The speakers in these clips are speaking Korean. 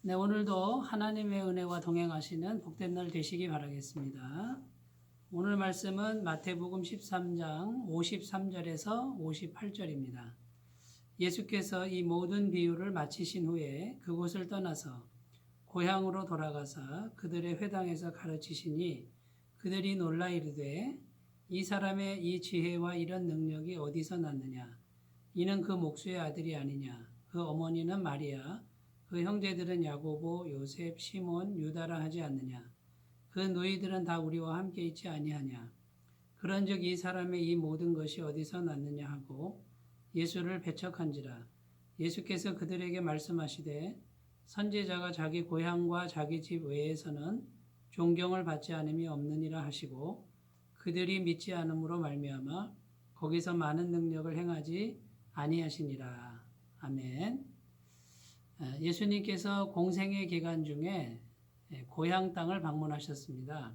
네, 오늘도 하나님의 은혜와 동행하시는 복된 날 되시기 바라겠습니다. 오늘 말씀은 마태복음 13장 53절에서 58절입니다. 예수께서 이 모든 비유를 마치신 후에 그곳을 떠나서 고향으로 돌아가사 그들의 회당에서 가르치시니 그들이 놀라 이르되 이 사람의 이 지혜와 이런 능력이 어디서 났느냐? 이는 그 목수의 아들이 아니냐? 그 어머니는 마리아, 그 형제들은 야고보, 요셉, 시몬, 유다라 하지 않느냐? 그 너희들은 다 우리와 함께 있지 아니하냐? 그런즉 이 사람의 이 모든 것이 어디서 났느냐 하고 예수를 배척한지라. 예수께서 그들에게 말씀하시되 선지자가 자기 고향과 자기 집 외에서는 존경을 받지 않음이 없느니라 하시고 그들이 믿지 않음으로 말미암아 거기서 많은 능력을 행하지 아니하시니라. 아멘. 예수님께서 공생의 기간 중에 고향 땅을 방문하셨습니다.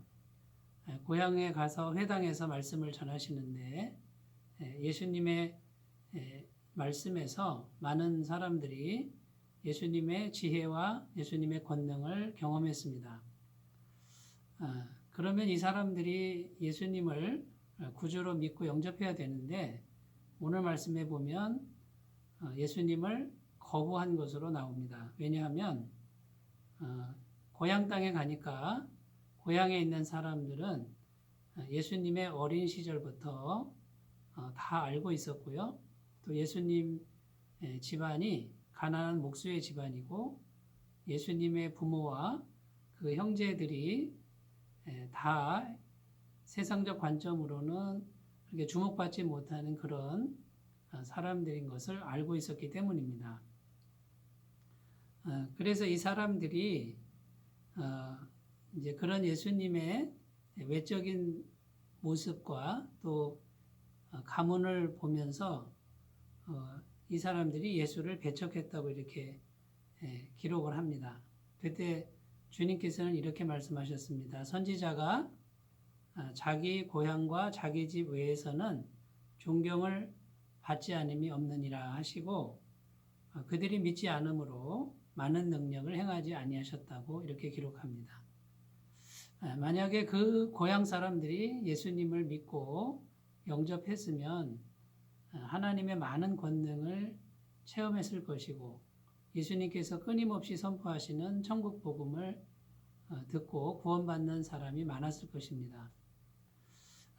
고향에 가서 회당에서 말씀을 전하시는데 예수님의 말씀에서 많은 사람들이 예수님의 지혜와 예수님의 권능을 경험했습니다. 그러면 이 사람들이 예수님을 구주로 믿고 영접해야 되는데 오늘 말씀에 보면 예수님을 거부한 것으로 나옵니다. 왜냐하면 고향 땅에 가니까 고향에 있는 사람들은 예수님의 어린 시절부터 다 알고 있었고요. 또 예수님 집안이 가난한 목수의 집안이고 예수님의 부모와 그 형제들이 다 세상적 관점으로는 그렇게 주목받지 못하는 그런 사람들인 것을 알고 있었기 때문입니다. 그래서 이 사람들이 이제 그런 예수님의 외적인 모습과 또 가문을 보면서 이 사람들이 예수를 배척했다고 이렇게 기록을 합니다. 그때 주님께서는 이렇게 말씀하셨습니다. 선지자가 자기 고향과 자기 집 외에서는 존경을 받지 않음이 없느니라 하시고 그들이 믿지 않으므로 많은 능력을 행하지 아니하셨다고 이렇게 기록합니다. 만약에 그 고향 사람들이 예수님을 믿고 영접했으면 하나님의 많은 권능을 체험했을 것이고 예수님께서 끊임없이 선포하시는 천국 복음을 듣고 구원받는 사람이 많았을 것입니다.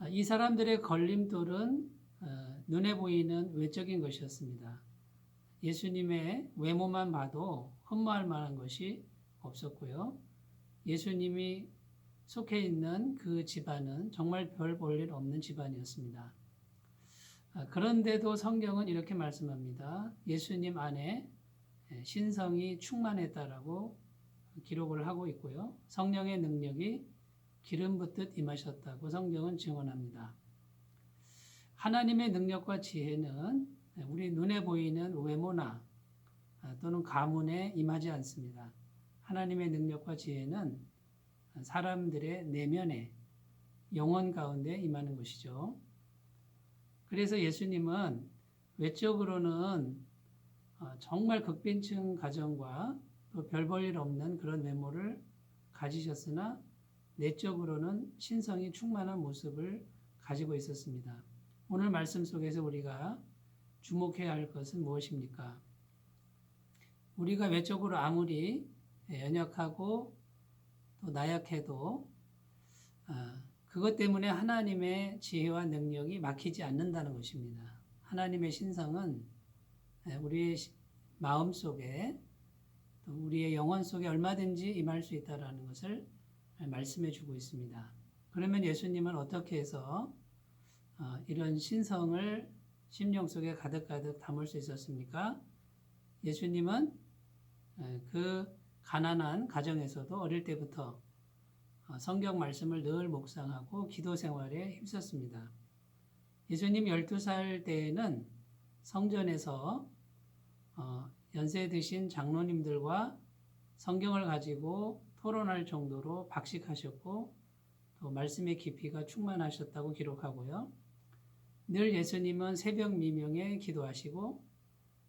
이 사람들의 걸림돌은 눈에 보이는 외적인 것이었습니다. 예수님의 외모만 봐도 흠모할 만한 것이 없었고요. 예수님이 속해 있는 그 집안은 정말 별 볼 일 없는 집안이었습니다. 그런데도 성경은 이렇게 말씀합니다. 예수님 안에 신성이 충만했다라고 기록을 하고 있고요. 성령의 능력이 기름 붓듯 임하셨다고 성경은 증언합니다. 하나님의 능력과 지혜는 우리 눈에 보이는 외모나 또는 가문에 임하지 않습니다. 하나님의 능력과 지혜는 사람들의 내면에 영혼 가운데 임하는 것이죠. 그래서 예수님은 외적으로는 정말 극빈층 가정과 또 별 볼 일 없는 그런 외모를 가지셨으나 내적으로는 신성이 충만한 모습을 가지고 있었습니다. 오늘 말씀 속에서 우리가 주목해야 할 것은 무엇입니까? 우리가 외적으로 아무리 연약하고 또 나약해도 그것 때문에 하나님의 지혜와 능력이 막히지 않는다는 것입니다. 하나님의 신성은 우리의 마음 속에 또 우리의 영혼 속에 얼마든지 임할 수 있다는 것을 말씀해 주고 있습니다. 그러면 예수님은 어떻게 해서 이런 신성을 심령 속에 가득가득 담을 수 있었습니까? 예수님은 그 가난한 가정에서도 어릴 때부터 성경 말씀을 늘 묵상하고 기도 생활에 힘썼습니다. 예수님 12살 때에는 성전에서 연세 드신 장로님들과 성경을 가지고 토론할 정도로 박식하셨고 또 말씀의 깊이가 충만하셨다고 기록하고요. 늘 예수님은 새벽 미명에 기도하시고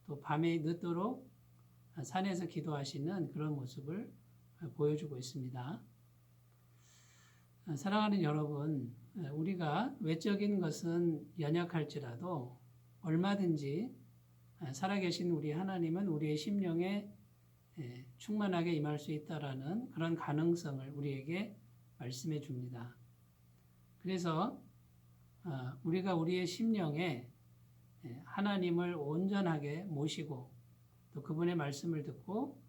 또 밤에 늦도록 산에서 기도하시는 그런 모습을 보여주고 있습니다. 사랑하는 여러분, 우리가 외적인 것은 연약할지라도 얼마든지 살아계신 우리 하나님은 우리의 심령에 충만하게 임할 수 있다라는 그런 가능성을 우리에게 말씀해 줍니다. 그래서 우리가 우리의 심령에 하나님을 온전하게 모시고 또 그분의 말씀을 듣고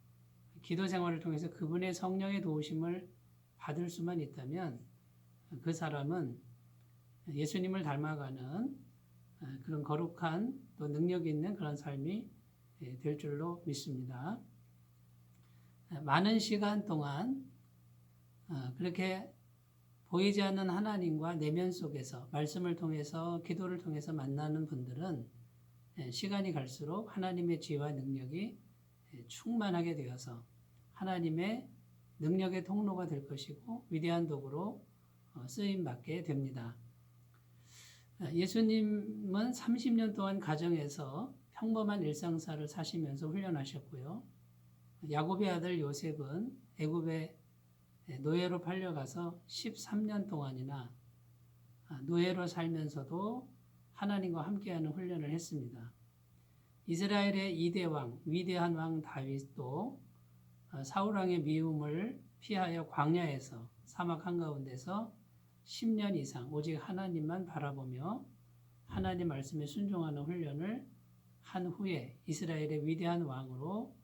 기도 생활을 통해서 그분의 성령의 도우심을 받을 수만 있다면 그 사람은 예수님을 닮아가는 그런 거룩한 또 능력 있는 그런 삶이 될 줄로 믿습니다. 많은 시간 동안 그렇게 보이지 않는 하나님과 내면 속에서 말씀을 통해서 기도를 통해서 만나는 분들은 시간이 갈수록 하나님의 지혜와 능력이 충만하게 되어서 하나님의 능력의 통로가 될 것이고 위대한 도구로 쓰임받게 됩니다. 예수님은 30년 동안 가정에서 평범한 일상사를 사시면서 훈련하셨고요. 야곱의 아들 요셉은 애굽에 노예로 팔려가서 13년 동안이나 노예로 살면서도 하나님과 함께하는 훈련을 했습니다. 이스라엘의 2대 왕, 위대한 왕 다윗도 사울왕의 미움을 피하여 광야에서 사막 한가운데서 10년 이상 오직 하나님만 바라보며 하나님 말씀에 순종하는 훈련을 한 후에 이스라엘의 위대한 왕으로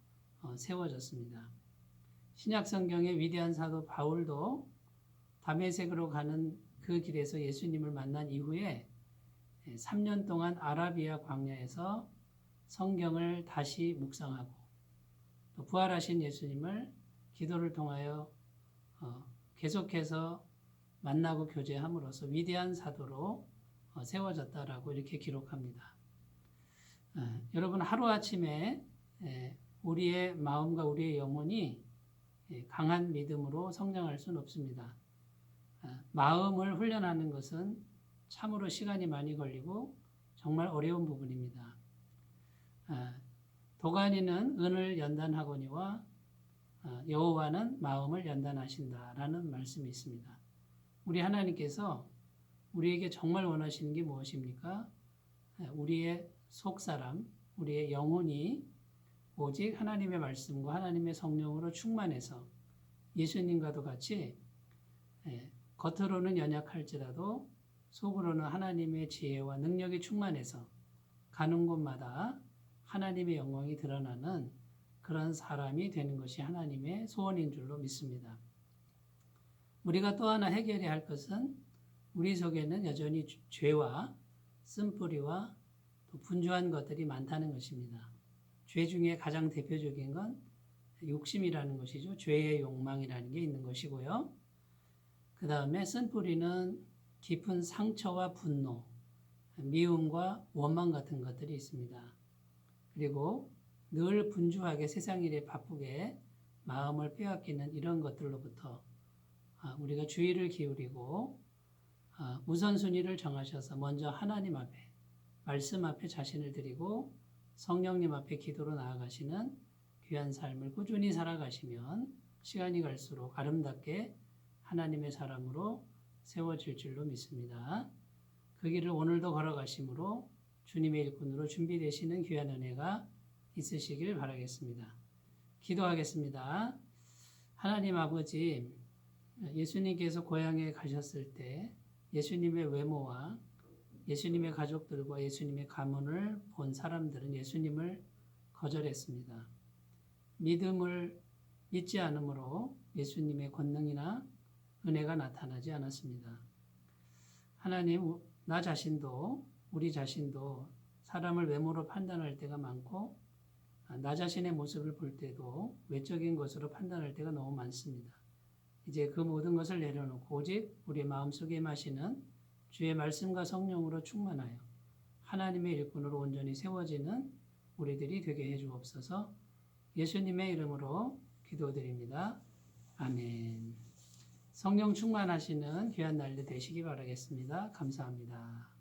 세워졌습니다. 신약 성경의 위대한 사도 바울도 다메섹으로 가는 그 길에서 예수님을 만난 이후에 3년 동안 아라비아 광야에서 성경을 다시 묵상하고 또 부활하신 예수님을 기도를 통하여 계속해서 만나고 교제함으로써 위대한 사도로 세워졌다라고 이렇게 기록합니다. 여러분 하루아침에 우리의 마음과 우리의 영혼이 강한 믿음으로 성장할 수는 없습니다. 마음을 훈련하는 것은 참으로 시간이 많이 걸리고 정말 어려운 부분입니다. 도가니는 은을 연단하거니와 여호와는 마음을 연단하신다라는 말씀이 있습니다. 우리 하나님께서 우리에게 정말 원하시는 게 무엇입니까? 우리의 속사람, 우리의 영혼이 오직 하나님의 말씀과 하나님의 성령으로 충만해서 예수님과도 같이 겉으로는 연약할지라도 속으로는 하나님의 지혜와 능력이 충만해서 가는 곳마다 하나님의 영광이 드러나는 그런 사람이 되는 것이 하나님의 소원인 줄로 믿습니다. 우리가 또 하나 해결해야 할 것은 우리 속에는 여전히 죄와 쓴뿌리와 또 분주한 것들이 많다는 것입니다. 죄 중에 가장 대표적인 건 욕심이라는 것이죠. 죄의 욕망이라는 게 있는 것이고요. 그 다음에 쓴뿌리는 깊은 상처와 분노, 미움과 원망 같은 것들이 있습니다. 그리고 늘 분주하게 세상 일에 바쁘게 마음을 빼앗기는 이런 것들로부터 우리가 주의를 기울이고 우선순위를 정하셔서 먼저 하나님 앞에 말씀 앞에 자신을 드리고 성령님 앞에 기도로 나아가시는 귀한 삶을 꾸준히 살아가시면 시간이 갈수록 아름답게 하나님의 사람으로 세워질 줄로 믿습니다. 그 길을 오늘도 걸어가심으로 주님의 일꾼으로 준비되시는 귀한 은혜가 있으시길 바라겠습니다. 기도하겠습니다. 하나님 아버지, 예수님께서 고향에 가셨을 때 예수님의 외모와 예수님의 가족들과 예수님의 가문을 본 사람들은 예수님을 거절했습니다. 믿음을 믿지 않으므로 예수님의 권능이나 은혜가 나타나지 않았습니다. 하나님, 나 자신도 우리 자신도 사람을 외모로 판단할 때가 많고 나 자신의 모습을 볼 때도 외적인 것으로 판단할 때가 너무 많습니다. 이제 그 모든 것을 내려놓고 오직 우리 마음속에 마시는 주의 말씀과 성령으로 충만하여 하나님의 일꾼으로 온전히 세워지는 우리들이 되게 해주옵소서. 예수님의 이름으로 기도드립니다. 아멘. 성령 충만하시는 귀한 날들 되시기 바라겠습니다. 감사합니다.